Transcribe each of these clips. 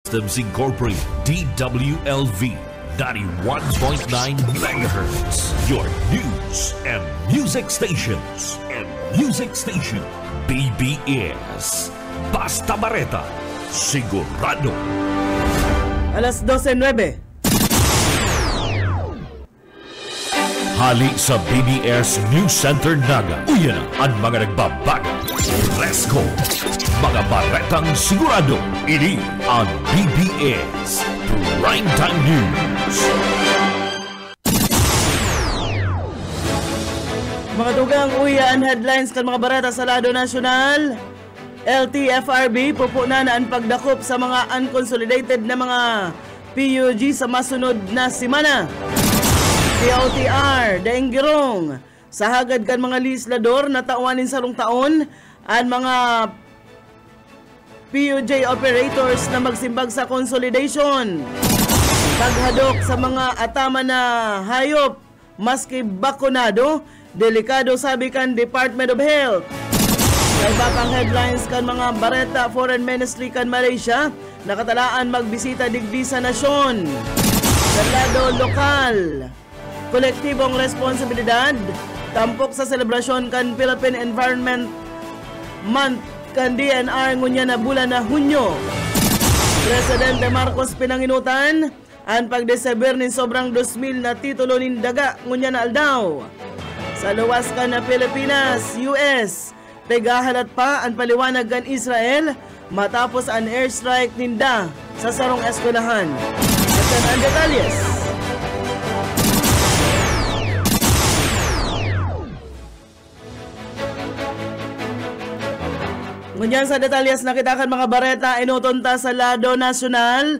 Systems Incorporated, DWLV, 91.9 MHz, your news and music stations. BBS, Basta Bareta, sigurado. Alas 12:09. Hali sa BBS News Center Naga. Uyan ang mga nagbabaga. Fresco, mga baretang sigurado. Ini ang BBS Primetime News. Mga dugang uyan headlines kan mga bareta sa lado nasyonal. LTFRB pupunan ang pagdakop sa mga unconsolidated na mga PUG sa masunod na simana. POTR, Dainggirong, sa hagad kan mga legislador na tauanin sa rong taon ang mga PUJ operators na magsimbag sa consolidation. Paghadok sa mga atama na hayop, maski bakunado, delikado sabi kan Department of Health. Nagbapang headlines kan mga bareta Foreign Ministry kan Malaysia, nakatalaan magbisita digdi sa nasyon. Sa lado lokal, kolektibong responsibilidad, tampok sa selebrasyon kan Philippine Environment Month kan DNR ngunya na bulan na Hunyo. Presidente Marcos pinanginutan ang pagdeseber nin sobrang 2,000 na titulo nin daga ngunya na aldaw. Sa luwas kan na Pilipinas, US, pegahalat pa ang paliwanag kan Israel matapos ang airstrike ninda sa sarong eskwelahan. At ang detalyes. Ngunyan sa detalyas nakita kan mga bareta inutunta sa lado nasyonal,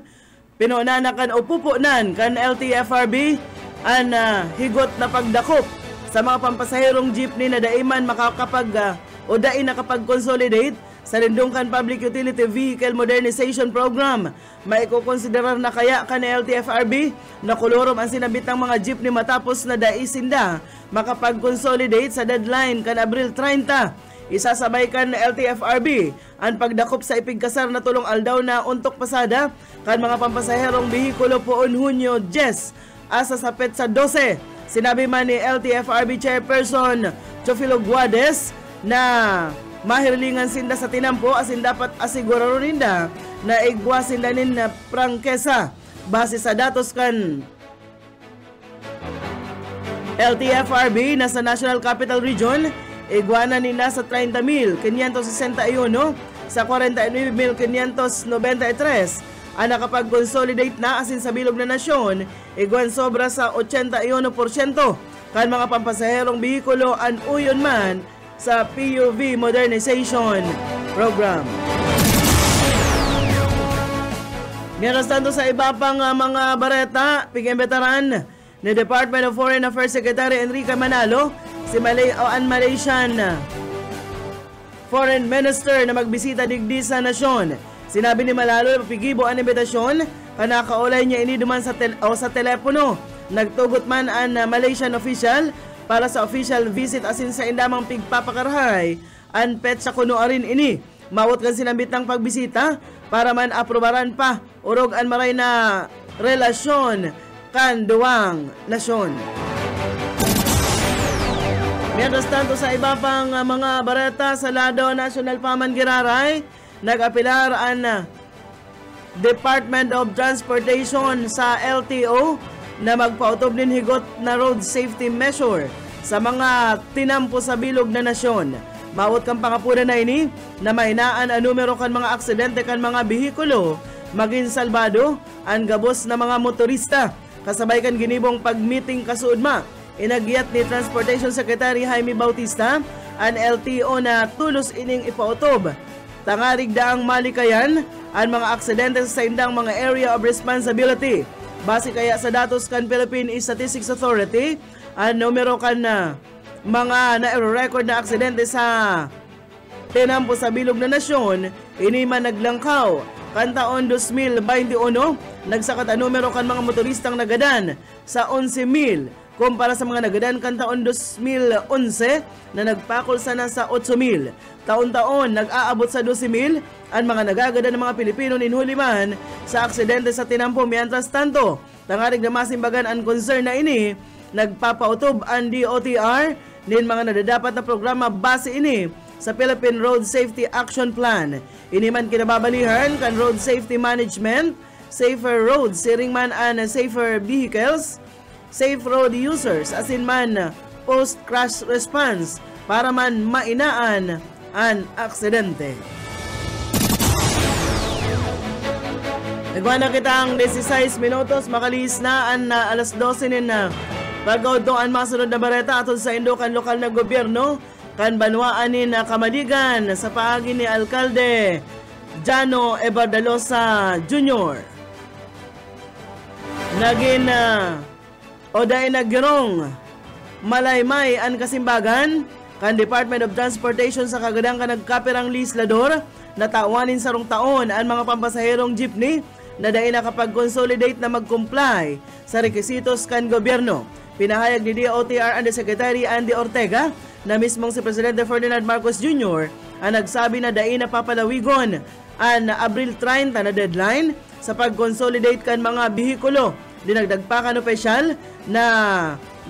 pinunanan o pupunan kan LTFRB ang higot na pagdakop sa mga pampasahirong jeepney na daiman makakapag o dain nakapag-consolidate sa Lindungkan Public Utility Vehicle Modernization Program. Maikukonsiderar na kaya kan LTFRB na kolorom ang sinabit ng mga jeepney matapos na daisinda makapag-consolidate sa deadline kan Abril 30. Isasabay kan LTFRB ang pagdakop sa ipigkasar na tulong aldaw na untok pasada kan mga pampasaherong bihikulo poon Hunyo 10 asa sa petsa 12. Sinabi man ni LTFRB Chairperson Chofilo Guades na mahirlingan sinda sa tinampo asin dapat asiguraro ninda na igwa sinda nin na prangkesa base sa datos kan LTFRB na sa National Capital Region. Iguana ni nasa 30,561 sa 49,593 ang nakapag-consolidate na asin sa bilog na nasyon. Iguan sobra sa 81% kan mga pampasaherong bihikulo ang uyon man sa PUV Modernization Program. Mientras tanto sa iba pang mga bareta, piging veteran ni Department of Foreign Affairs Secretary Enrique Manalo, si Malaysian Foreign Minister na magbisita digdi sa nasyon. Sinabi ni Manalo, pigibo ang imbitasyon, panakaulay niya ini duman sa telepono. Nagtugot man ang Malaysian official para sa official visit asin sa indamang pigpapakarahay. Ang petsa kuno arin ini. Mawot kan sinambit ng pagbisita para man aprobaran pa urog ang maray na relasyon kan duwang nasyon. Mientras tanto sa iba pang mga bareta sa lado national paman giraray, nag-apilar ang Department of Transportation sa LTO na magpautob din higot na road safety measure sa mga tinampo sa bilog na nasyon. Mawot kang pangapunan na ini na mainaan ang numero kan mga aksidente kan mga bihikulo maging salbado ang gabos na mga motorista. Kasabay kan ginibong pag-meeting kasuudma. Inagyat ni Transportation Secretary Jaime Bautista ang LTO na tulos ining ipautob. Tangarig daang malikayan ang mga aksidente sa indang mga area of responsibility. Base kaya sa datos kan Philippine Statistics Authority, ang numero kan mga na-record na aksidente sa tinampo sa bilog na nasyon, ini man naglangkaw. Kan taon 2021, nagsakat ang numero kan mga motoristang nagadan sa 11,000. Kumpara sa mga nagadan kan taon 2011 na nagpakol sana sa 8,000. Taon-taon nag-aabot sa 12,000 ang mga nagagada ng mga Pilipino ninhuliman sa aksidente sa tinampo. Mientras tanto, tangarig na masimbagan ang concern na ini, nagpapautob ang DOTR nin mga nadadapat na programa base ini sa Philippine Road Safety Action Plan. Ini man kinababalihan kan road safety management, safer roads, siring man and safer vehicles, safe road users, asin man post-crash response para man mainaan ang aksidente. Nagwa na kitang 16 minutos, makalis na ang alas 12 na pagod ang masunod na bareta atol sa Indokan lokal na gobyerno kan banwaan ni Kamaligan sa paagi ni Alkalde Jano Ebardalosa Jr. Naging oday nagyurong malaymay ang kasimbagan kan Department of Transportation sa kagadang ka nagkapirang legislador na tawanin sarong taon ang mga pampasaherong jeepney na dahil nakapag-consolidate na mag-comply sa requisitos kan gobyerno. Pinahayag ni DOTR Undersecretary Andy Ortega na mismong si Presidente Ferdinand Marcos Jr. ang nagsabi na dahil napapalawigon ang Abril 30 na deadline sa pag-consolidate kan mga bihikulo. Dinagdagpakan opisyal na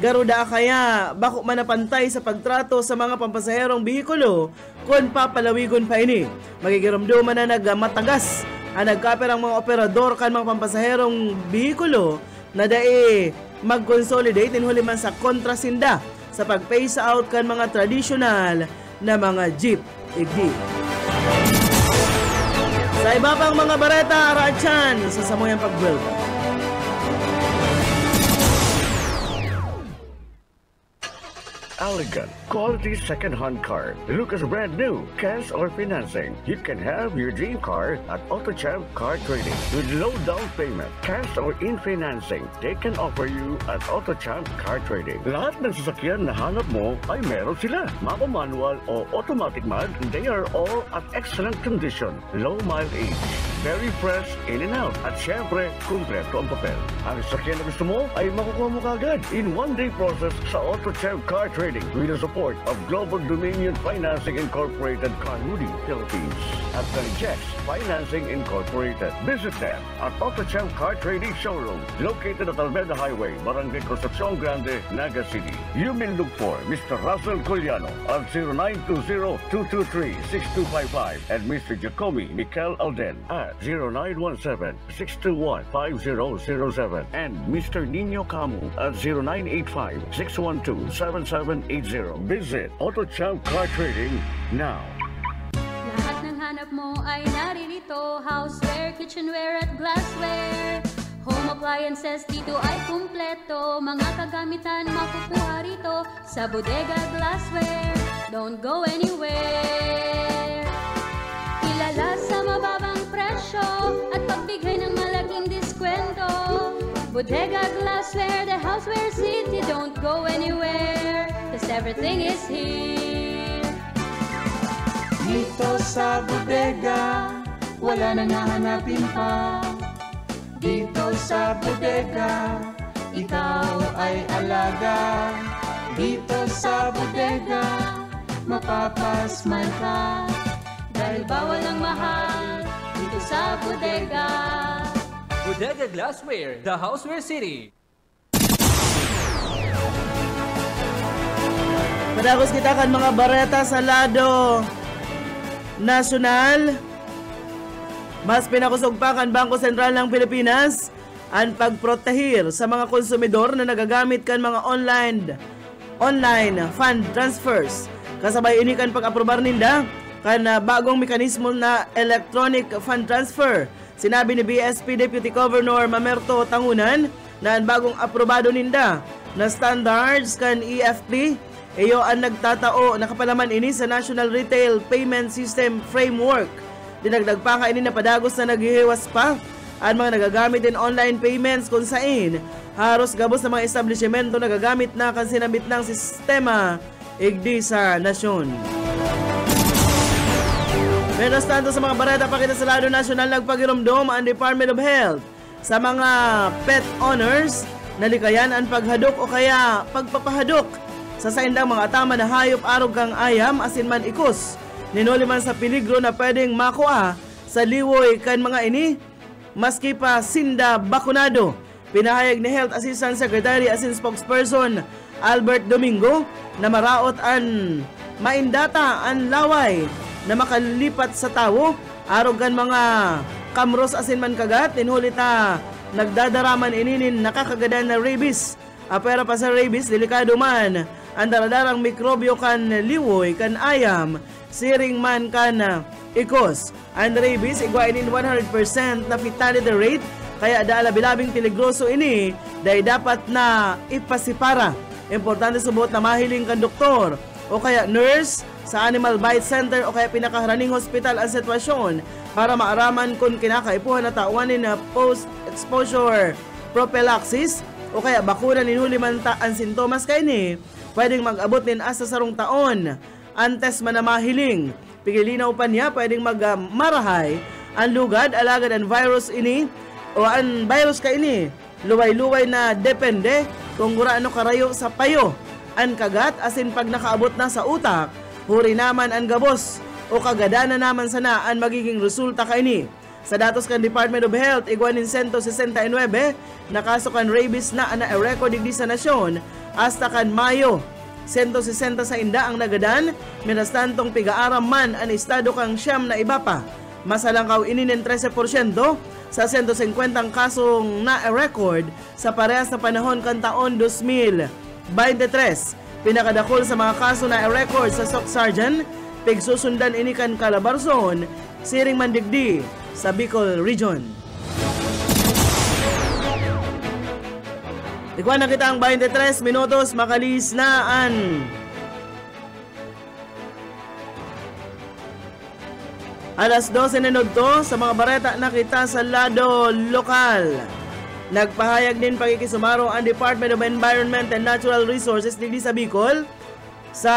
garuda kaya bako man napantay sa pagtrato sa mga pampasaherong bihikulo kung papalawigon pa ini. Magigiramduman na nagmatagas ang nagkaperang mga operador kan mga pampasaherong bihikulo na dai mag-consolidate inhuli man sa kontrasinda sa pag-phase out kan mga traditional na mga jeep. Igdi. Sa iba pang mga bareta, Arachan sa Samoyang Pag-Welcome. Elegant, quality second-hand car. Look as brand new, cash or financing. You can have your dream car at AutoChamp Car Trading with low down payment, cash or in financing. They can offer you at AutoChamp Car Trading. Lahat ng sasakyan na hanap mo ay meron sila. Mapa manual o automatic man, they are all at excellent condition, low mileage, very fresh in and out. At syempre, kumpleto ang papel. Ang sasakyan na gusto mo ay makukuha mo kagad in one-day process sa AutoChamp Car Trading with the support of Global Dominion Financing Incorporated, Carmody, Philippines, at Calijex Financing Incorporated. Visit them at AutoChamp Car Trading Showroom located at Almeda Highway, Barangay Concepcion Grande, Naga City. You may look for Mr. Russell Culiano at 0920-223-6255 and Mr. Jacomi Mikel Alden at 0917-621-5007 and Mr. Nino Camu at 0985-612-7780. Visit AutoChamp Car Trading now. Lahat ng hanap mo ay naririto. Houseware, kitchenware at glassware. Home appliances dito ay kumpleto. Mga kagamitan makukuha rito sa Bodega Glassware. Don't go anywhere. Kilala sa mababang presyo at pagbigay ng malaking diskwento. Bodega Glassware, the houseware city. Don't go anywhere, cause everything is here. Dito sa Bodega, wala nang hahanapin pa. Dito sa Bodega, ikaw ay alaga. Dito sa Bodega, mapapasmile ka. Dahil bawal ang mahal, dito sa Bodega. Bodega Glassware, the houseware city. Padagos kita kan mga bareta sa lado nasyonal. Mas pinakusog pa kan Bangko Sentral ng Pilipinas ang pagprotehir sa mga konsumidor na nagagamit kan mga online fund transfers. Kasabay ini kan pag-aprobar ninda kan bagong mekanismo na electronic fund transfer. Sinabi ni BSP Deputy Governor Mamerto Tangunan na ang bagong aprobado ninda na standards kan EFT iyo ang nagtatao nakapalaman ini sa National Retail Payment System Framework. Dinagdag pa ka ini na padagos na naghihiwas pa ang mga nagagamit in online payments kung saan haros gabos na mga establishmento nagagamit na kan sinabit ng sistema igdi sa nasyon. Menos tanto sa mga bareta pakita sa lado nasyonal nagpagiromdom ang Department of Health sa mga pet owners na likayan ang paghadok o kaya pagpapahadok sa saindang mga tama na hayop arog kang ayam asin man ikos. Ninuli man sa peligro na pwedeng makuha sa Liwoy kan mga ini maski pa sinda bakunado. Pinahayag ni Health Assistant Secretary asin spokesperson Albert Domingo na maraot an maindata an laway na makalipat sa tawo arog kan mga kamros asin man kagat inhulita nagdadaraman ininin nakakagadan na rabies. Apera pa sa rabies delikado man ang daradarang mikrobyo kan liwoy kan ayam siring man kan ikos. Ang rabies igwainin 100% na fatality rate kaya daalabilabing peligroso ini dahil dapat na ipasipara. Importante subuot na mahiling kan doktor o kaya nurse sa Animal Bite Center o kaya pinakaharaning hospital ang sitwasyon para maaraman kung kinakaipuhan na tauanin na post-exposure prophylaxis o kaya bakuna ninhuli man ang sintomas kay ni pwedeng mag-abot nin asa sarong taon antes man na mahiling. Pigilinaw pa niya pwedeng magmarahay ang lugad alagad ang virus ini o ang virus ka ini luway-luway na depende kung guraano karayo sa payo ang kagat asin pag nakaabot na sa utak huri naman ang gabos o kagadana naman sana ang magiging resulta ka ini. Sa datos kan Department of Health igwanin 169 na kaso kan rabies na record digdi sa nasyon hasta kan Mayo 160 sa inda ang nagadan mientras tantong piga-aram man ang estado kang siyam na iba pa. Masalangkaw ini ng 13% sa 150 kasong na-record sa parehas na panahon kan taon 2023. Pinakadakol sa mga kaso na-record sa Soc-Sargent, pigsusundan ini kan Calabarzon, siring mandigdi sa Bicol Region. Ikuan na kita ang 23 minutos makalis na an alas 12 na nugto sa mga bareta na kita sa lado lokal. Nagpahayag din pagkikisumaro ang Department of Environment and Natural Resources dili sa Bicol sa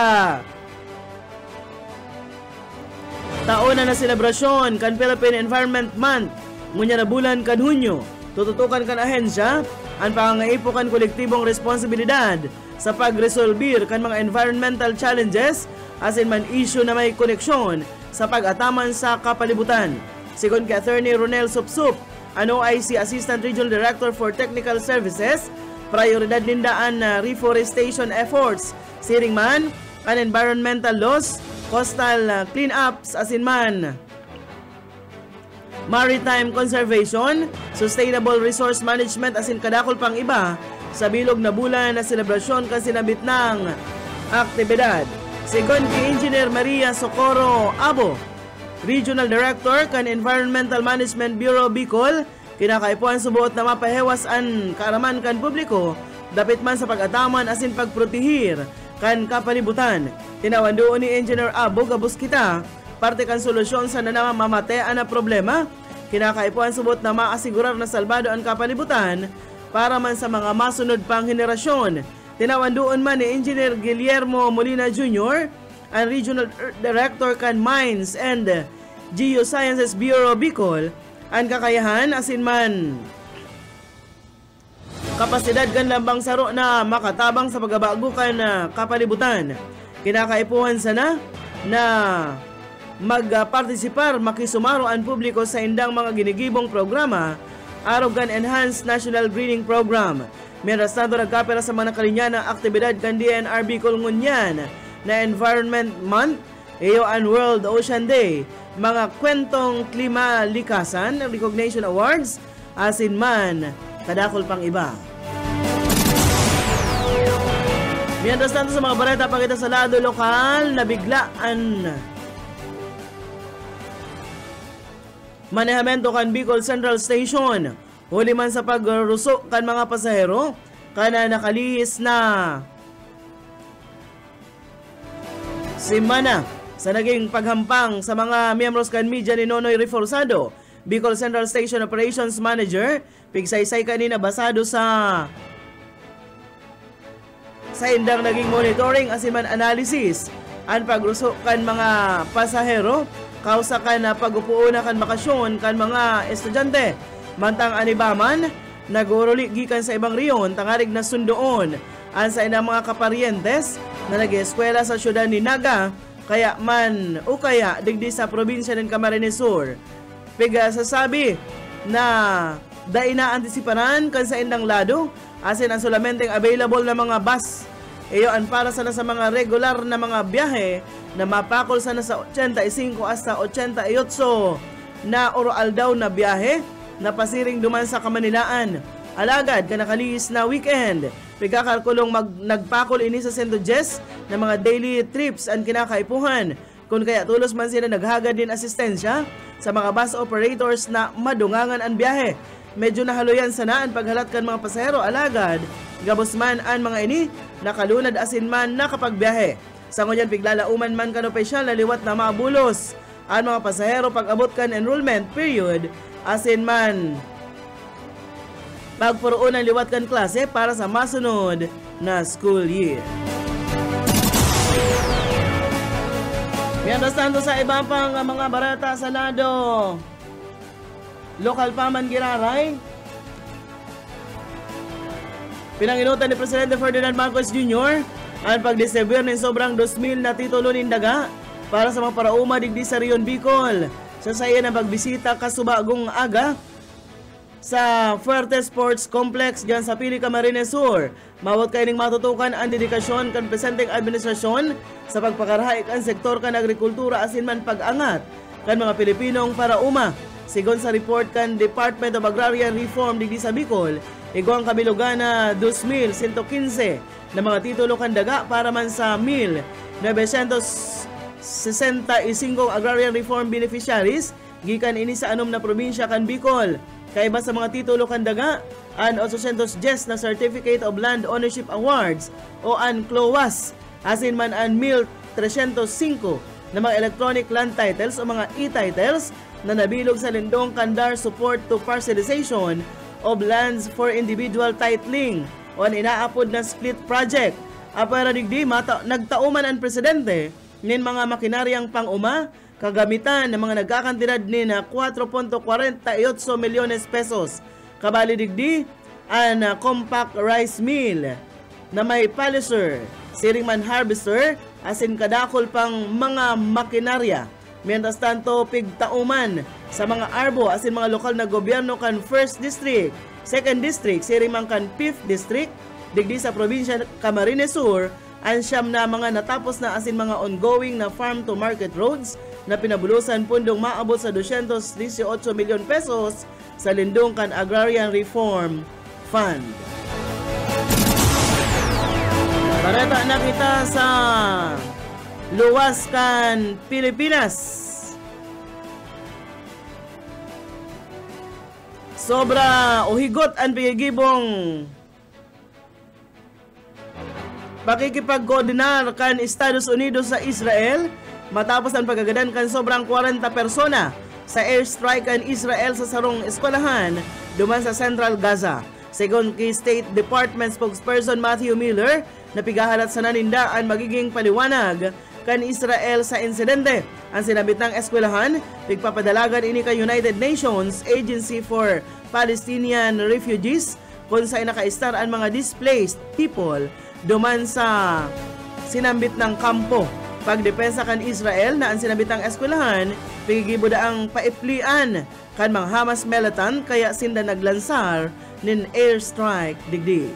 taon na selebrasyon kan Philippine Environment Month ngunya na bulan kan Hunyo. Tututukan kan ahensya ang pangangaipo kan kolektibong responsibilidad sa pagresolbir kan mga environmental challenges asin man issue na may koneksyon sa pag-ataman sa kapalibutan. Sigon kay Attorney Ronel Supsup, OIC Assistant Regional Director for Technical Services, prioridad nindaan na reforestation efforts, siring man ang environmental laws, coastal cleanups, asin man maritime conservation, sustainable resource management, asin kadakol pang iba sa bilog na bulan na selebrasyon kan sinabit ng aktibidad. Sigon kay Engineer Maria Socorro Abo, Regional Director kan Environmental Management Bureau Bicol, kinakaipuan subuot na mapahewas ang kaaraman kan publiko dapit man sa pag-ataman asin pagprotehir kan kapalibutan. Tinawan doon ni Engineer Abo gabos kita parte kan solusyon sa nanamamatean na problema. Kinakaipuan subuot na maasigurar na salbado ang kapalibutan para man sa mga masunod pang henerasyon. Tinawan doon man ni Engineer Guillermo Molina Jr., ang Regional Director kan Mines and Geosciences Bureau Bicol, ang kakayahan asin man kapasidad kan lambang saro na makatabang sa pagabago kan kapalibutan. Kinakaipuhan sana na magpartisipar makisumaro ang publiko sa indang mga ginigibong programa arogan Enhanced National Greening Program. Mientras tanto nagkapera sa mga nakalinya na aktibidad kan DNR Bicol ngunyan na Environment Month, iyo ang World Ocean Day, mga kwentong klima likasan, recognition awards, asin man kadakol pang iba. Mientras tanto sa mga balita pakita sa lado lokal, nabiglaan manehamento kan Bicol Central Station. Huli man sa pagrusok kan mga pasahero, kana nakalihis na simana sa naging paghampang sa mga miyembros kan media ni Nonoy Reforzado, Bicol Central Station Operations Manager, pigsaysay kanina basado sa indang naging monitoring asin man analysis ang pagrusok kan mga pasahero kausa kan pag-upuuna kan bakasyon kan mga estudyante. Mantang anibaman, naguruli gikan sa ibang riyon, tangarig na sundoon ang sa inang mga kaparientes na nag-eskwela sa syudad ni Naga, kaya man o kaya digdi sa probinsya ng Camarines Sur. sasabi na daina-antisiparan kan sa indang lado asin ang solamenteng available na mga bus iyon para sana sa mga regular na mga biyahe na mapakol sana sa 85 hasta 88 na oral daw na biyahe na pasiring duman sa Kamanilaan. Alagad ka nakaliis na weekend. Pagkakalkulong nagpakol ini sa 110 na mga daily trips ang kinakaipuhan. Kung kaya tulos man sila naghagad din asistensya sa mga bus operators na madungangan ang biyahe. Medyo nahaluyan sana ang paghalat kan mga pasahero alagad. Gabos man ang mga ini nakalunad asin man nakapagbiyahe. Sa ngunyan piglalauman man kan opisyal na liwat na mabulos ang mga pasahero pag-abot kan enrollment period asin man pagpuroon ang liwat kan klase para sa masunod na school year. Mientras tanto sa iba pang mga barata sa lado lokal paman Giraray, pinanginutan ni Presidente Ferdinand Marcos Jr. ang pagdistribute ng sobrang 2,000 na titulo nindaga para sa mga parauma digdi sa Rion Bicol. Sa saya ng pagbisita kasubagong aga sa Fuerte Sports Complex dyan sa Pili Camarines Sur. Mawat kayo ning matutukan ang dedikasyon kan presenteng administrasyon sa pagpakarahaik ang sektor kan agrikultura asin man pag-angat kan mga Pilipinong parauma. Sigon sa report kan Department of Agrarian Reform digdi sa Bicol, igwang kabilugan na 2,115 na mga titulo kan daga para man sa 1,965 agrarian reform beneficiaries gikan ini sa anom na probinsya kan Bicol. Kaiba sa mga titulo kan daga, an 810 na Certificate of Land Ownership Awards o an CLOAS, asin man an 1,305 na mga electronic land titles o mga e-titles na nabilog sa lindong Kandar Support to Parcelization of Lands for Individual Titling o ang inaapod na split project. Apara digdi nagtauman ang presidente nin mga makinaryang pang-uma kagamitan ng mga nagkakantidad ni na 4.48 milyones pesos. Kabali digdi ang compact rice mill na may paliser, siringman harvester, asin kadakol pang mga makinarya. Mientras tanto, pigtauman sa mga arbo asin mga lokal na gobyerno kan 1st District, 2nd District, siringman kan 5th District, digdi sa probinsya Camarines Sur, ang siyam na mga natapos na asin mga ongoing na farm to market roads na pinabulusan pundong maabot sa 218 milyon pesos sa lindong kan Agrarian Reform Fund. Bareta na kita sa luwas kan Pilipinas. Sobra uhigot ang pigigibong pakikipag-koordinar kan Estados Unidos sa Israel matapos ang pagagadan kan sobrang 40 persona sa airstrike kan Israel sa sarong eskwelahan duman sa Central Gaza. Segon kay State Department spokesperson Matthew Miller, napigahalat sa naninda ang magiging paliwanag kan Israel sa insidente. Ang sinabit ng eskwelahan, pigpapadalagan ini kay United Nations Agency for Palestinian Refugees kung saan naka-star ang mga displaced people duman sa sinambit ng kampo. Pagdepensa kan Israel na ang sinabit ng eskwelahan, pigigibuda ang paiplian kan mga Hamas militant kaya sinda naglansar nin airstrike digdi.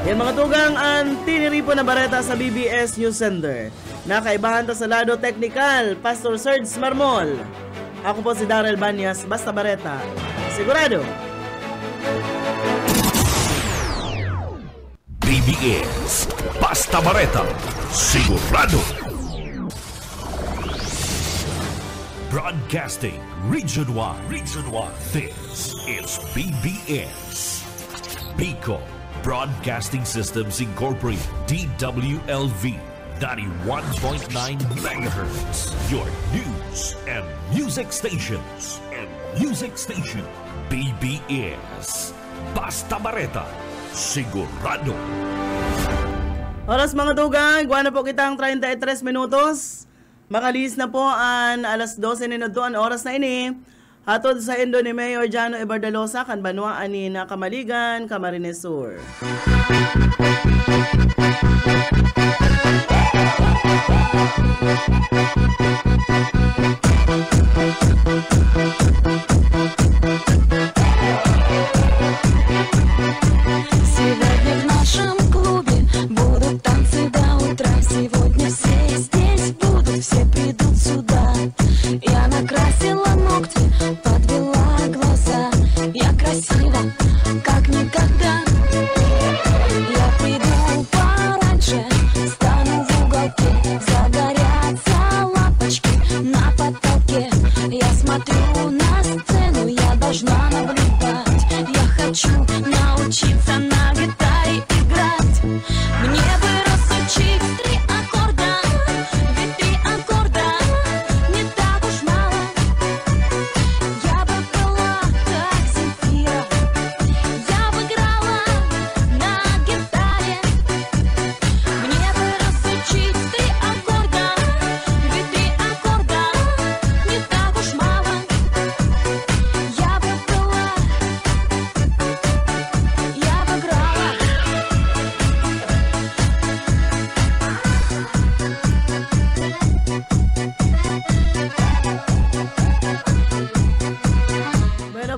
Yan mga tugang ang tiniripo na bareta sa BBS News Center. Nakaibahan ta sa lado technical, Pastor Serge Marmol. Ako po si Darrell Banyas, basta bareta, sigurado. BBS Basta Bareta, sigurado. Broadcasting region-wide. This is BBS Bicol Broadcasting Systems Incorporated, DWLV 91.9 MHz. Your news and music stations. BBS Basta Bareta, sigurado. Oras mga tugang, guwana po kitang 33 minutos. Makalis na po ang alas 12 minuto ang oras na ini. Hatod sa Indo ni Mayor Jano Ibardalosa, kan Banwa ani na Kamaligan, Camarines Sur.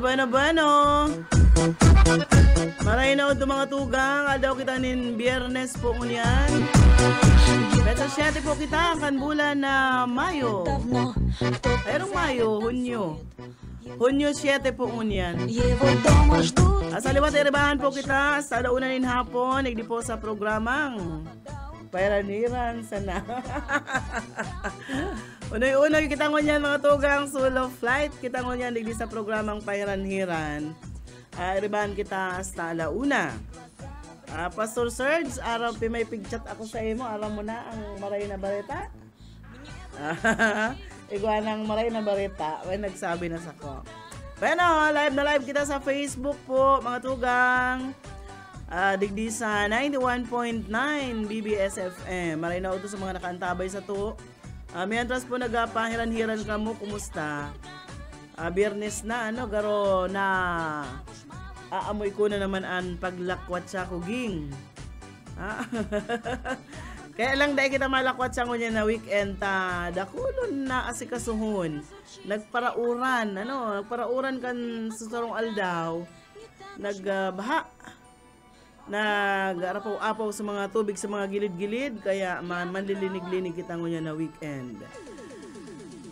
bueno. Maray na ito mga tugang. Adaw kita nin biyernes po ngunyan. Beto 7 po kita kan bulan na Mayo. Ayong Mayo, Hunyo. Hunyo 7 po ngunyan. Sa liwat iribahan po kita sa alauna nin hapon. Nagdi po sa programang Pairaniran sana. Unoy-unoy kita ngunyan mga tugang solo flight. Kita ngunyan digdi sa programang Pairaniran. Iribahan kita hasta alauna. Pastor Serge, araw may pigchat ako sa imo. Aram mo na ang maray na bareta? Igwa ng maray na bareta. May nagsabi na sa ko. Bueno, live na live kita sa Facebook po, mga tugang. Digdi sa 91.9 BBS FM. Maray na uto sa mga nakaantabay sa to. Mientras po nagapahiran-hiran ka mo, kumusta? Biyernes na, garo na aamoy ko na naman ang paglakwat sa kuging. Kaya lang dahil kita malakwat sa ngunya na weekend dakulon na asikasuhon. Nagparauran kan sa sarong aldaw. Nagbaha. Nag-arapaw-apaw sa mga tubig sa mga gilid-gilid. Kaya manlilinig-linig kita ngunya na weekend.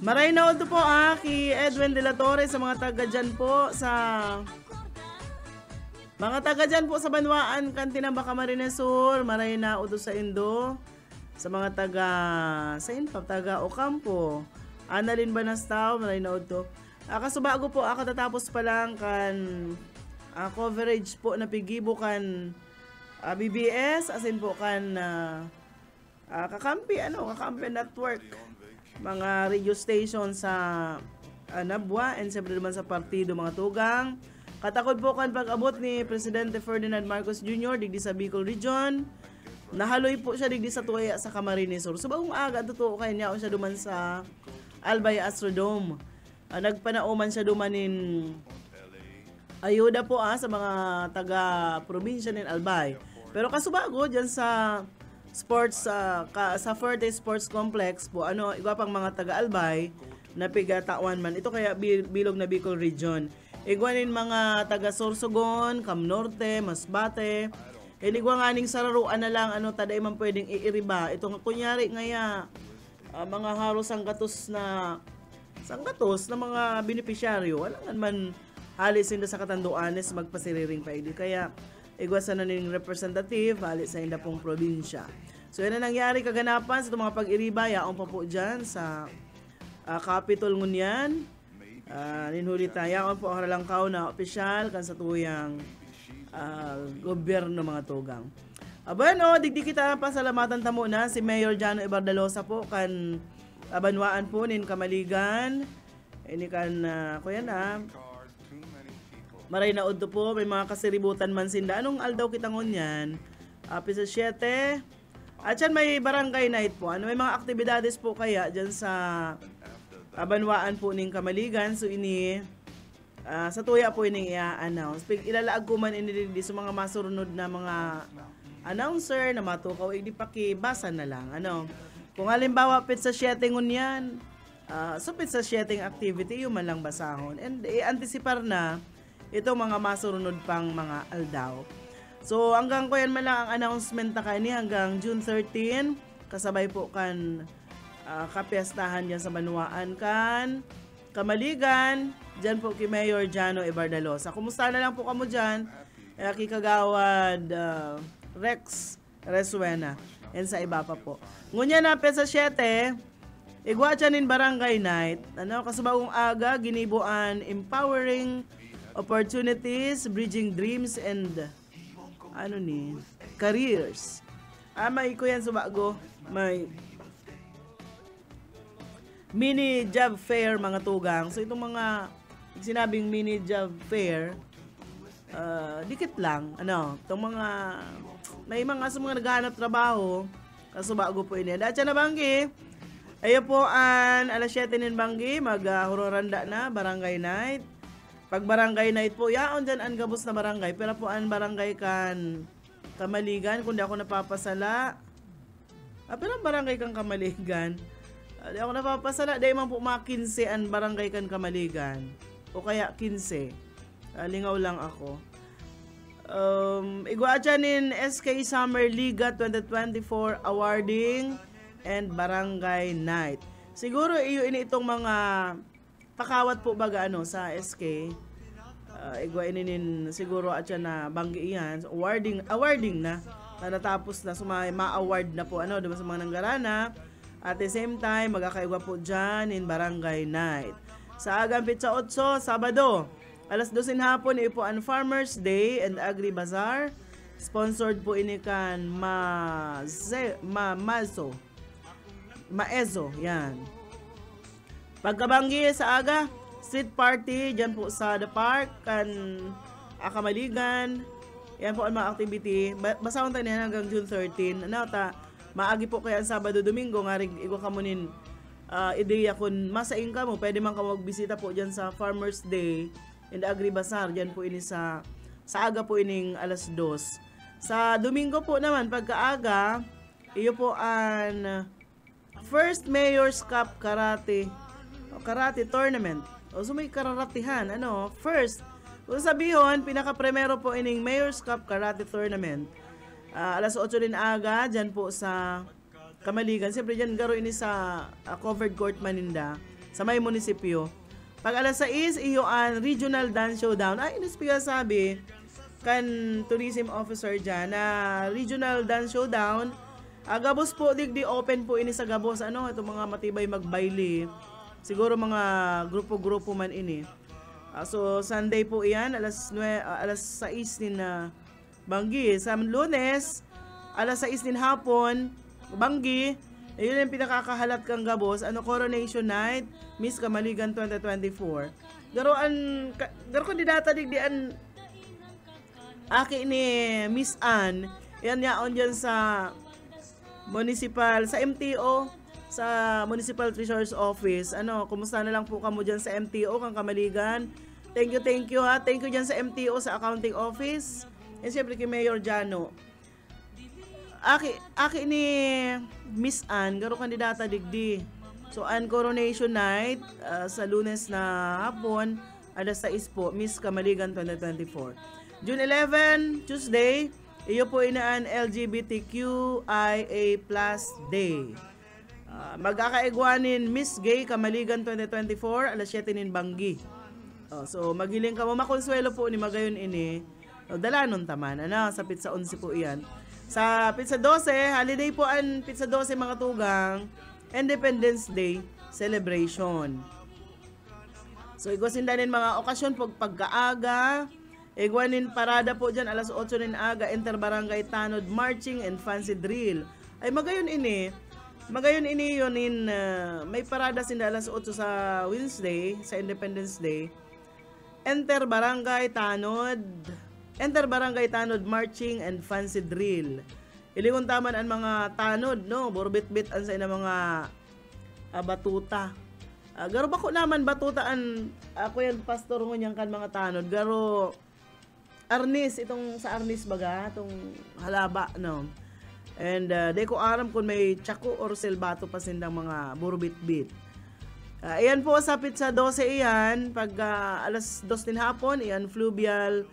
Maray na ito po kay Edwin de la Torre sa mga taga dyan po sa Banwaan, Kantinang Camarines Sur. Maray na ito sa Indo. Sa mga taga Ocampo. Annalyn Banastaw, maray na ito. Kasubago po, katatapos pa lang kan coverage po na pigibo kan BBS, asin po kan kakampi network, mga radio station sa Nabwa, and siyempre naman sa partido mga tugang. Katakod po kan pag-abot ni Presidente Ferdinand Marcos Jr. digdi sa Bicol Region. Nahaloy po siya digdi sa Tuya sa Camarines Sur. So bagong aga, totoo kayo niya siya duman sa Albay Astrodome. Nagpanauman siya dumanin ayuda po sa mga taga-probinsya ng Albay. Pero kasubago dyan sa sports sa Forte Sports Complex po, iba pang mga taga-Albay na pigatawan man. Ito kaya bilog na Bicol Region. Igwanin mga taga-Sorsogon, Cam Norte, Masbate. Iligwa nga ning sararuan na lang taday man pwedeng iiriba. Ito nga kunyari ngaya mga haros sanggatos na mga benepisyaryo. Walang man halis hindi sa Katanduanes magpasiriring pa idi. Kaya igwasan na ning representative halis sa inda pong probinsya. So yan na nangyari kaganapan sa mga pag-iriba. Yaon pa po dyan sa Capitol ngunyan. Ninhuli tayo po ang halangkaw na opisyal kan sa tuyang gobyerno mga tugang. Bueno, digdi kita pasalamatan tamo na si Mayor Jano Ibardalosa po kan Banwaan po nin Kamaligan. Ini kan kuya na maray na udto po, may mga kasiributan man sinda. Anong aldaw kita ngunyan? Pisa 7. At yan may barangay night po. May mga aktibidades po kaya dyan sa Banwaan po ning Kamaligan. So ini sa tuya po ini i-announce. Ilalaag ko man ini sa mga masurunod na mga announcer na matukaw, di pakibasa na lang. Kung halimbawa pizza 7 ngunyan, so pizza 7 activity, yung man lang basahon. And i-anticipar na itong mga masurunod pang mga aldaw. So hanggang ko yan man lang ang announcement na kani hanggang June 13, kasabay po kan kapiyastahan dyan sa Banwaan kan Kamaligan, dyan po kay Mayor Jano Ibardalosa. Kumusta na lang po kamo dyan? Kikagawad Rex Resuena and sa iba pa po. Ngunya na pesa 7, igwa dyan in barangay night. Kasubagong aga, ginibuan empowering opportunities, bridging dreams and careers. May ko yan subago. May mini job fair mga tugang. So itong mga sinabing mini job fair, dikit lang. Itong mga may mga sa mga naghahanap trabaho, kasubago po ini. At siya na banggi. Ayo po an alas 7 nin banggi, mag-huroranda na barangay night. Pag barangay night po, yaon dyan ang gabos na barangay. Pero po ang barangay kan Kamaligan, kung di ako napapasala. Pero ang barangay kan Kamaligan, di ako napapasala. Dahil man po mga 15 ang barangay kan Kamaligan. O kaya 15. Lingaw lang ako. Iguachanin SK Summer Liga 2024 awarding and barangay night. Siguro iyo ini itong mga pakawat po baga sa SK. Iguainin siguro at na banggi iyan. So, awarding na. Natapos na ma-award na po diba, sa mga nanggarana. At the same time magkakaigwa po dyan in barangay night. Sa agang Pizza 8, Sabado, alas 12 hapon po ang Farmers Day and Agri Bazaar. Sponsored po ini kan Maezo, yan. Pagkabanggi sa aga, street party dyan po sa The Park, kan Akamaligan. Yan po ang mga activity. Basahon tayo na hanggang June 13. Maagi po kaya ang Sabado, Domingo, nga rin igo kamunin ideya kung masaing ka mo, pwede man ka magbisita po dyan sa Farmers Day and Agri Bazaar, dyan po ini sa aga po ining alas 2. Sa Domingo po naman, pagkaaga, iyo po ang First Mayor's Cup Karate Tournament. O so may kararatihan, first. Kung sabihon, pinaka-primero po ining Mayor's Cup Karate Tournament. Alas 8 din aga, dyan po sa Kamaligan. Siyempre dyan garo ini sa covered court Maninda, sa may munisipyo. Pag alas 6, iyo ang Regional Dance Showdown. Inispiga sabi, kan tourism officer dyan, na Regional Dance Showdown, Gabos po, digdi open po ini sa Gabos. Ito mga matibay magbaili. Siguro mga grupo-grupo man ini. So, Sunday po iyan, alas 6 din na Banggi. Sa Lunes, alas 6 din hapon, Banggi. Ayun yung pinakakahalat kang Gabos. Coronation Night, Miss Kamaligan 2024. Garo kandidata digdian aki ni Miss Ann. Yan yaon dyan sa municipal, sa MTO, sa Municipal Treasurer's Office. Kumusta na lang po kamo dyan sa MTO, kang Kamaligan. Thank you ha. Thank you dyan sa MTO, sa Accounting Office. And syempre kay Mayor Jano. Aki ni Miss Ann, garo kandidata digdi. So, ang Coronation Night, sa Lunes na hapon, alas 6 po, Miss Kamaligan 2024. June 11, Tuesday, iyo po inaan LGBTQIA+ Day. Magkakaigwanin Miss Gay Kamaligan 2024, alas 7 nin Banggi. So, magiling ka mo, makonsuelo po ni Magayon ini. Dalanon taman, sa Pizza 11 po iyan. Sa Pizza 12, holiday po ang Pizza 12 mga tugang, Independence Day celebration. So, igwasindanin mga okasyon pagkaaga. Igwanin parada po dyan, alas 8 nin aga, Interbarangay Tanod Marching and Fancy Drill. Ay, magayon ini yun may parada sinda alas 8 sa Wednesday, sa Independence Day. Interbarangay Tanod Marching and Fancy Drill. Ilingon taman ang mga tanod, burbit-bit ang sa ina mga batuta. Garo ba ko naman batutaan, ako yan pastor ngon kan mga tanod. Garo arnis, itong sa arnis baga, itong halaba, And di ko aram kung may tsako or silbato pa sindang mga burbit-bit. Ayan po sa Pizza 12 iyan, pag alas 2 din hapon, iyan fluvial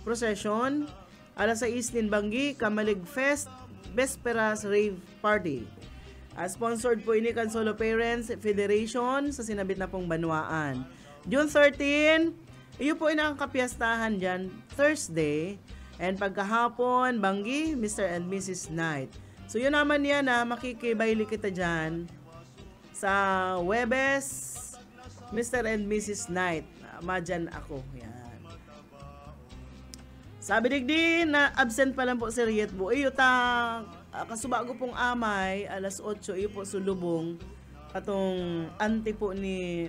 procession. Alas 6 din Banggi, Kamalig Fest, Vesperas Rave Party. Sponsored po ini kan Solo Parents Federation sa sinabit na pong Banwaan. June 13, iyo po inang kapiyastahan dyan, Thursday. And pagkahapon, Banggi, Mr. and Mrs. Night. So yun naman yan makikibayli kita dyan sa Webes, Mr. and Mrs. Night. Madyan ako. Yan. Sabi digdi na absent pa lang po si Riet Bo. Iyo kasubago pong amay, alas 8, iyo po sulubong. Katong auntie po ni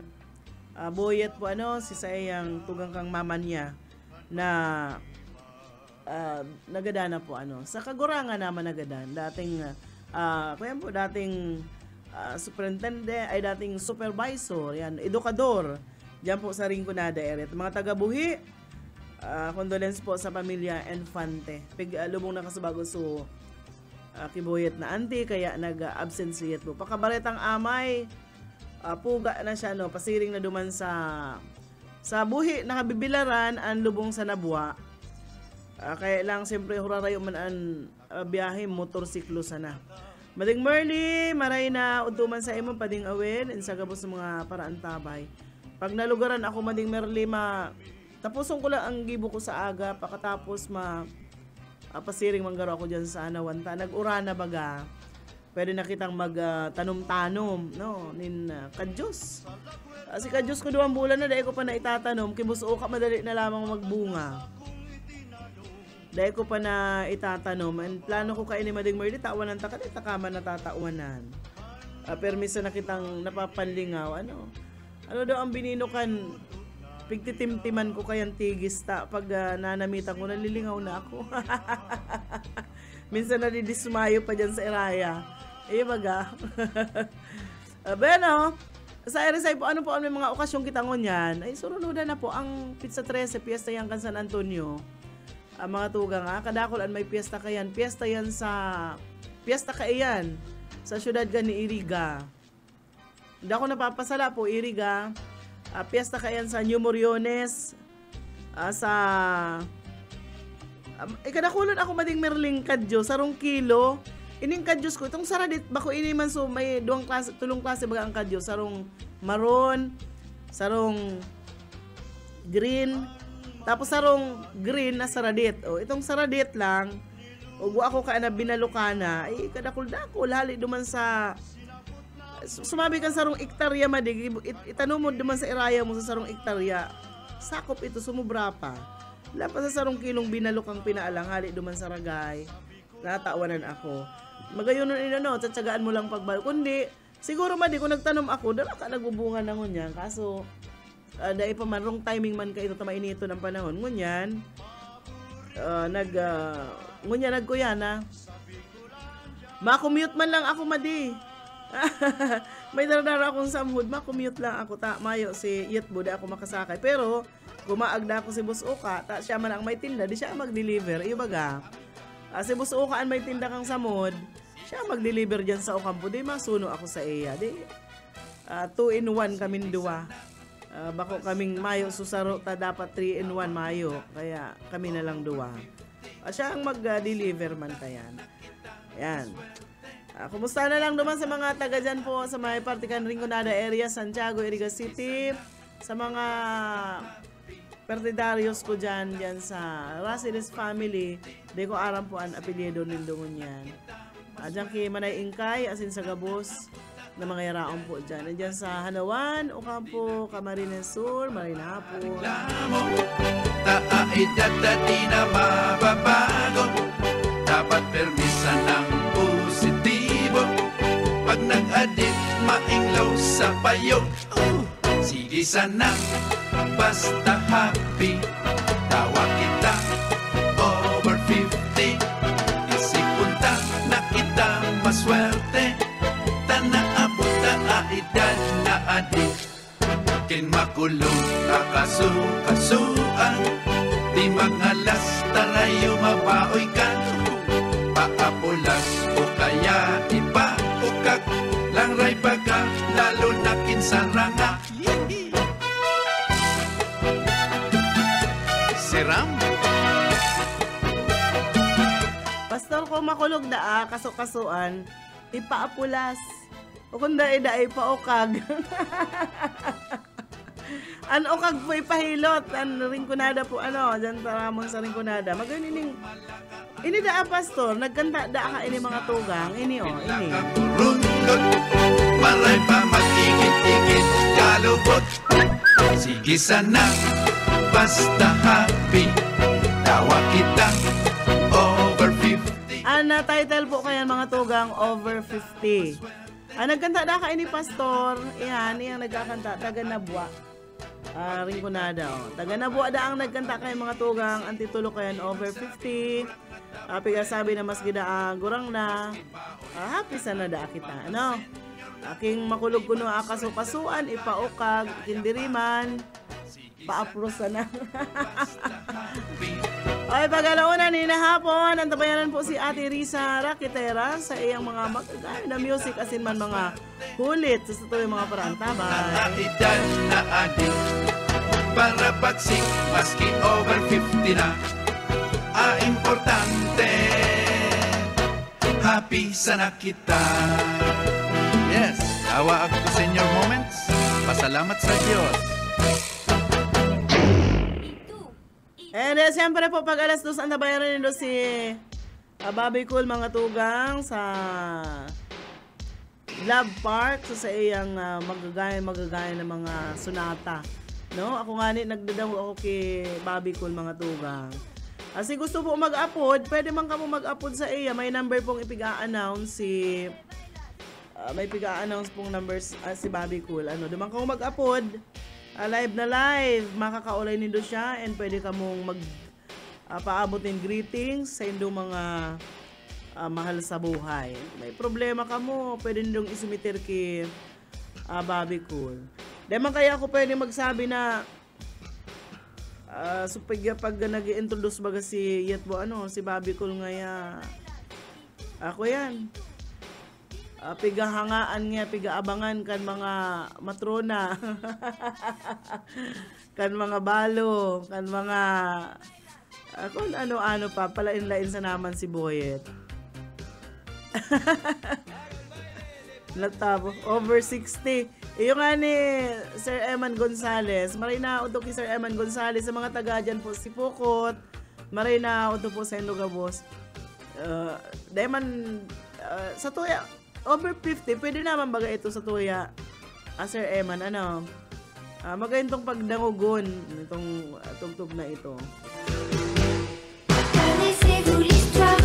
Boyet po si sayang tugang kang mama niya na nagadana po sa Kagurangan naman nagadan. Dating superintendent ay dating supervisor, yan, edukador diyan po sa Rinconada area. Mga taga-Buhi, condolence po sa pamilya Infante. Lubong na kasubago so kiboyet na auntie kaya nag-absent siyat po. Pakabaretang amay, puga na siya pasiring na duman sa Sa buhi nakabibilaran ang lubong sa Nabwa. Kaya lang siyempre hurarayo man ang biyahe motorsiklo sana. Mading Merly, maray na utuman sa imo pading awin in sa gabos ng mga paraan tabay. Pag nalugaran ako Mading Merly, tapuson ko lang ang gibo ko sa aga pagkatapos pasiring manggaro ako diyan sa Anawanta. Nag-urana baga. Pwede na kitang mag-tanom-tanom, no? Kadyos. Si kadyos ko 2 bulan na, dahil ko pa na itatanom. Kibuso ka, madali na lamang magbunga. Dahil ko pa na itatanom. And plano ko kainin Mading Merly, tawanan ta ka, takaman na tatawanan. Permiso na kitang napapanlingaw. Ano daw ang bininukan? Pigtitimtiman ko kayang tigis ta. Pag nanamitan ko, nalilingaw na ako. Minsan nadidismayo pa dyan sa Iraya. Baga. Bueno, sa RSI po, ano po ang mga okasyong kitangon yan? Ay, surunudan na po ang Pizza 13, piyesta yan kan San Antonio. Mga tugang, kadakulan may piyesta kayan. Piyesta kayan sa syudad ka ni Iriga. Hindi ako napapasala po, Iriga. Piyesta kayan sa New Moriones. Kadakulan ako Mading Merling kadyo, sarong kilo. Ining kadyos ko, itong saradit, bako iniman so may tulong klase baga ang kadyo. Sarong maroon, sarong green, tapos sarong green na saradit. Itong saradit lang, ugwa ako ka na binalukana, kadakul-dakul, hali duman sa, sumabi kan sarong ektarya Madig, itanumod duman sa Iraya mo sa sarong ektarya, sakop ito, sumubra pa. Wala pa sa sarong kilong binalukang pinaalang, hali duman sa Ragay, natawanan ako. Magayon nun tsatsagaan mo lang pagbalo. Kundi, siguro Madig, kung nagtanom ako, dala ka nagbubunga na ngunyan. Kaso, dahil pa man, wrong timing man ka ito tamainito ng panahon. Ngunyan, nagkuya na. Makumute man lang ako, Madi. May daradara akong samhud, makumute lang ako. Mayo si Yetbo, da ako makasakay. Pero, gumaagda ako si Boss Oka, siya man ang may tinda, di siya mag-deliver. Baga. Si Boss Oka ang may tinda kang samod, siya mag-deliver dyan sa Ocampo. Di masuno ako sa iya. Di 2-in-1 kaming duwa. Bako kaming mayo susaro ta dapat 3-in-1 mayo. Kaya kami na lang duwa. Siya ang mag-deliver man kayan. Ayan. Kumusta na lang naman sa mga taga dyan po sa may Partikan Rinconada area, Santiago, Iriga City. Sa mga partidarios ko dyan sa Rasiles family, di ko aram po ang apelyido nindungon yan. Dyan kay Manay Ingkay, asin sa Gabos, na mga yaraon po dyan. Dyan sa Hanawan, Ocampo, Camarines Sur, Marinapon. Taedad na di na mababago, dapat permisa ng positibo. Pag nag-adit, mainglaw sa payog. Sige sana, basta happy. Tawa kita, over 50. Isip punta na kita maswerte. Tanaabot na edad na adik. Kin makulong kakasukasuan. Di mangalas tarayo mabaoy ka. Paapulas o kaya ipaukak. Langray baga lalo na kinsaranga. Siram. Pastor ko makulog da kasukasuan, ipaapulas. O kung daay paukag. An ukag po ipahilot, an Rinconada po dyan taramon sa Rinconada. Magayon ini da pastor, nagkanta da ka ini mga tugang, ini. Maray pa mag-igit-igit kalubot. Sige sana, basta happy. Tawa kita, over 50. Ana title po kayan mga tugang, over 50. Nagkanta da ka ini pastor, yan nagkakanta, taga Nabwa. Rinconada. Taga Nabwa da ang nagkanta kayo mga tugang, ang titulo kayan over 50. Pigasabi na mas gida gurang na. Happy sana da kita. Aking makulog kuno akasukasuan, ipaukag, kindiriman, paapros na. Ay, pagalauna ni nahapon, ang tabayanan po si Ate Risa Rakitera sa iyang mga magagay na music asin man mga hulit sa tuloy mga paraan tabay. para bagsik maski over 50 na. Importante, happy sana kita. Yes, awa ako sa senior moments. Pasalamat sa Diyos. And siyempre po, pag alas 2, ang nabayaran nito si Bobby Cool, mga tugang, sa Love Park. So sa iyang magagaya ng mga sonata. No? Ako nga nagdadaw ako kay Bobby Cool, mga tugang. Kasi gusto po mag-upload, pwede man ka mo mag-upload sa iya. May number pong ipiga-announce may piga-announce pong numbers si Bobby Cool. Dumang ka mo mag-upload, live na live, makakaulay nindo siya, and pwede ka mong paabot ng greetings sa indong mga mahal sa buhay. May problema ka mo, pwede nindong isumitir kay Bobby Cool. Demang kaya ako pwede magsabi na so pag nag-introduce baga si si Bobby Cool ngaya ako yan. Pigahangaan nga, pigaabangan kan mga matrona. Kan mga balo, kan mga kung ano-ano pa, palain-lain sa naman si Boyet. Natabo, over 60. Yung nga ni Sir Eman Gonzales, maray na uto kay Sir Eman Gonzales, sa mga taga dyan po, si Pukot, maray na uto po sa Indogabos. Sa tuya, over 50, pwede naman baga ito sa tuya, Sir Eman, magayon tong pagdangugon, itong tugtog na ito. Connaissez-vous l'histoire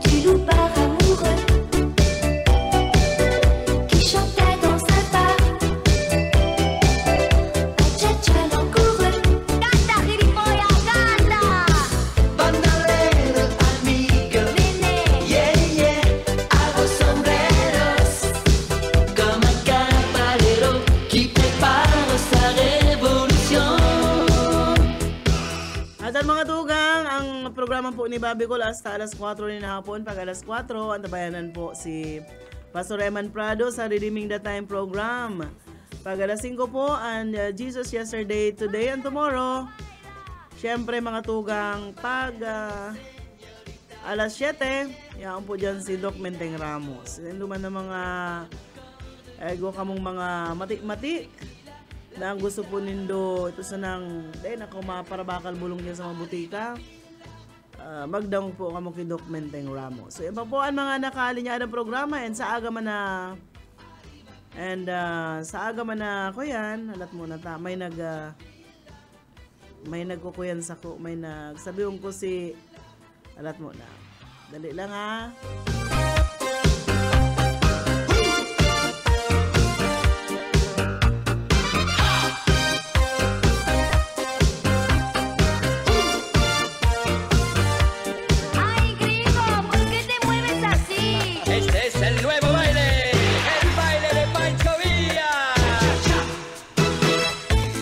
du loup par amoureux qui chantait dans sa part un cha-cha langoureux? Canta, gilipollas, canta! Bandolero, amigo, Nene, yeah, yeah, a los sombreros, comme un caballero qui prépare sa révolution. At ang mga tugang, ang programa po ni Bobby Cool hasta alas 4 rin na hapon. Pag alas 4, antabayanan po si Pastor Eman Prado sa Redeeming the Time program. Pag alas 5 po, and Jesus Yesterday, Today, and Tomorrow. Siyempre mga tugang, pag alas 7, yan po dyan si Doc Menteng Ramos. Yan naman ng mga ego kamong mga mati-mati na ang gusto po nindo ito sa nang ako maparabakal bulong niya sa mga butika, magdang po kamo kay Doc Menteng Ramos. So yan pa po ang mga nakalinya ng programa, and sa aga man na ko yan, halat mo na ta, may nagkukuyan sa ko, may nagsabihin ko si halat mo na, dali lang ha. ay gringo, ¿por qué te mueves así? Este es el nuevo baile, el baile de Pancho Villa.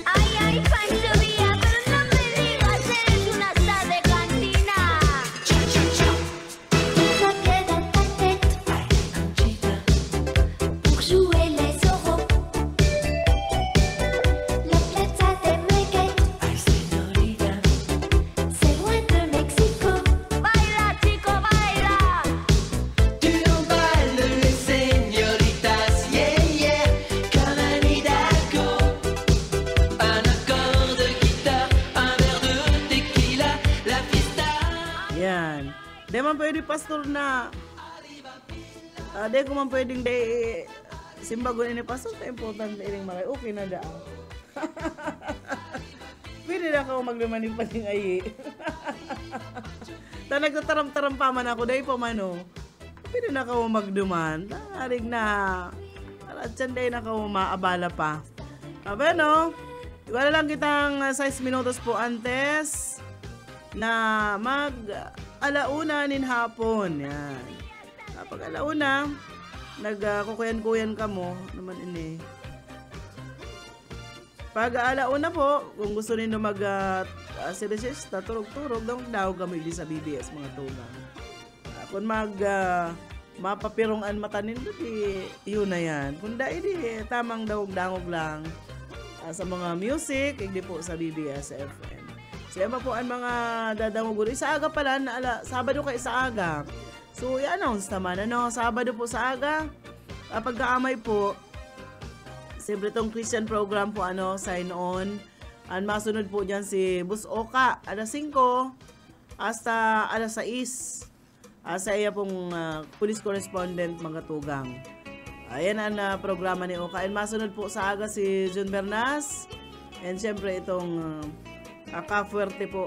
Ay, Pancho Villa, pero no me digas, eres una star de cantina. La piedra en ta tête pour jouer les oraux. La plaza de Meguet, c'est loin de Mexico. Baila, chico, baila. Tu emballes les señoritas, yeah, yeah, comme un hidalgo. Un accord de guitare, un verre de tequila, la fiesta. Yan. Di man pwede pastor na di ko man pwedeng simbagon ini pastor, ta important iring maray, okay na da. Pwede na ako maglumaning pating ayi. Ta nagtataram-taram pa man ako, dahil pa mano. Pwede na ako magduman. Tarig na. At dyan na ako maabala pa. Abe no? Wala lang kitang 6 minutos po antes na mag-alauna nin hapon. Yan. Kapag alauna, nagkukuyan-kuyan ka mo naman ini. Pag alauna po, kung gusto niyo mag-siresista, turog-turog, daw gamit di sa BBS mga tugang. Kung mapapirungan mata nindo, di yun na yan. Kung di tamang dawog-dangog lang, sa mga music, hindi po sa BBS FM. So yan pa po ang mga dadamuguro. Sa aga pala, Sabado kay sa aga. So i-announce naman, Sabado po sa aga. Pagkaamay po, siyempre itong Christian program po, sign on. Ang masunod po dyan si Bus Oka, alas 5 hasta alas 6. Sa iya pong police correspondent mga tugang. Ayan ang programa ni Oka. And masunod po sa aga si Jun Bernas. And siyempre itong Kafuerte po.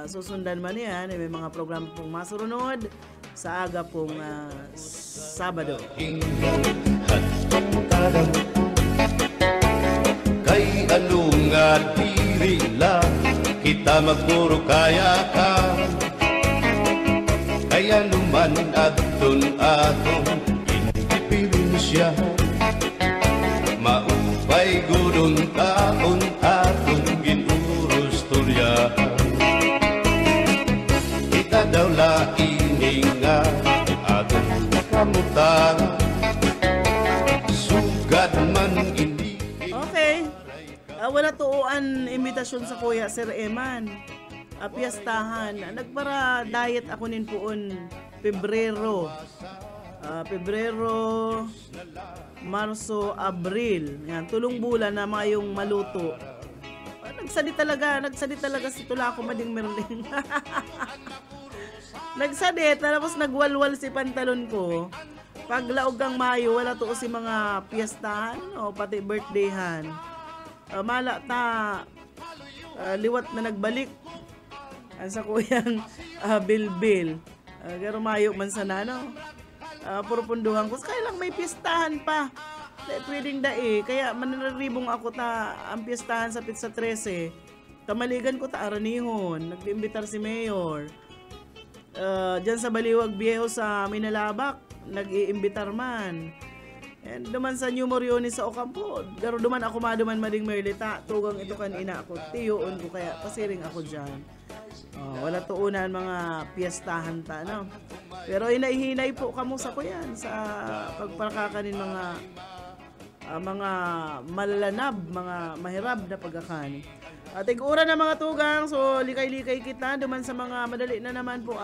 Susundan man yan. May mga programa pong masunod sa aga pong Sabado. Kay anong nga diri lang kita magpuro kaya ka. Kaya naman atong indipensya maupay gudong taon atong ginurus turyahan. Kita daw laining nga atong kamutan sugad man hindi. Okay. Wala tuuan imbitasyon sa Kuya Sir Eman. Piyastahan. Nagpara diet ako nin poon Pebrero. Pebrero, Marso, Abril. Yan, tulong bulan na mayong maluto. Nagsadi talaga si tula ko mading merling. Nagsadi, tapos nagwalwal si pantalon ko. Paglaog kang Mayo, wala to si mga piyastahan o pati birthdayhan. Mala ta liwat na nagbalik. Sa kuyang bilbil. Pero Mayo man sana, purupunduhan ko. Kaya lang may pistahan pa. Pwedeng kaya mananaribong ako ang pistahan sa Pizza 13. Kamaligan ko aranihon. Nag-imbitar si Mayor. Diyan sa Baliwag Viejo sa Minalabak. Nag-iimbitar man. And duman sa New Moriones sa Ocampo. Pero duman ako maduman mading Merlita. Tugang ito kanina ako. Tiyoon ko kaya pasiring ako dyan. Wala tuunan mga piyestahan Pero inahinay po kamo sa ko yan sa pagpakakanin mga malalanab, mga mahirap na pagkakan. At ig-ura na mga tugang, so likay-likay kita duman sa mga madali na naman po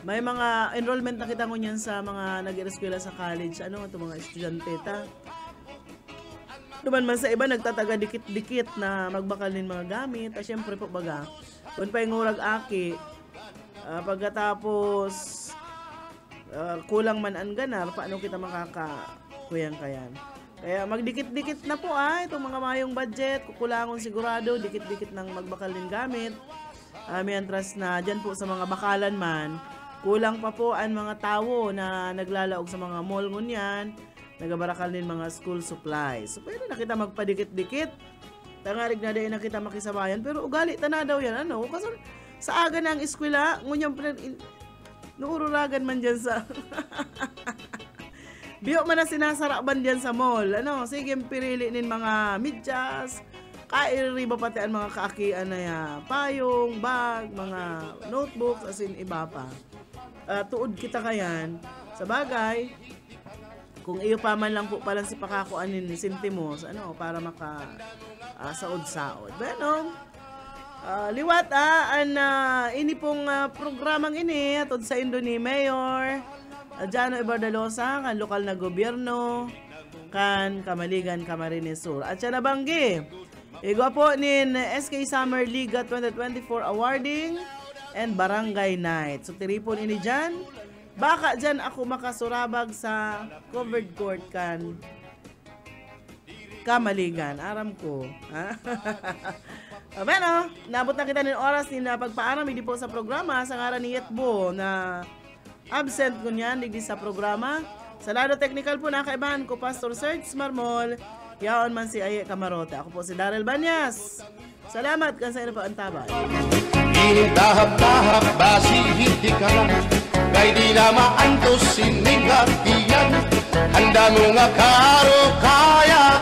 may mga enrollment na kita ngunyan sa mga nag-eskwela sa college, ito mga estudyante Duman man sa iba, nagtataga dikit-dikit na magbakal ng mga gamit. Siyempre po baga, kung pa yung ngurag aki, pagkatapos kulang man ang ganar, paano kita makakakuyang-kayan. Kaya magdikit-dikit na po itong mga mayong budget, kukulangon sigurado, dikit-dikit ng magbakal ng gamit. Mientras na dyan po sa mga bakalan man, kulang pa po ang mga tao na naglalaog sa mga mall ngunyan, nagabarakal din mga school supplies. So, pwede na kita magpadikit-dikit. Tangarig na din na kita makisabayan. Pero ugali, na daw yan. Kasi sa aga na ang eskwela, ngunyang nuururagan man dyan sa... Biyo man na sinasaraban dyan sa mall. Sige, pirili nin mga medyas. Kairiba pati ang mga kaakian na payong, bag, mga notebooks, as in iba pa. Tuod kita kayan. Sa bagay, kung iyo pa man lang po palang si pakakuanin ni Sintimos, para maka saod-saod. Bueno, liwat ini pong programang ini atod sa Indo ni Mayor Jano Ibardalosa, kan lokal na gobyerno, kan Kamaligan, Camarines Sur. At siya nabanggi, igwa po nin SK Summer Liga 2024 Awarding and Barangay Night. So tiripon ini dyan. Baka dyan ako makasurabag sa covered court kan Kamaligan. Aram ko. Bueno, nabot na kita ng oras na pagpaaram hindi po sa programa sa ngaran ni Yetbo na absent ko niyan digdi sa programa. Sa lado technical po nakaibahan ko Pastor Serge Marmol. Yaon man si Aye Camarote. Ako po si Daryl Banyas. Salamat kan sa ino pa ang tabay. Initahap-tahap basi hindi ka lang kay di na maantos siningatiyan. Handa mo nga karo kaya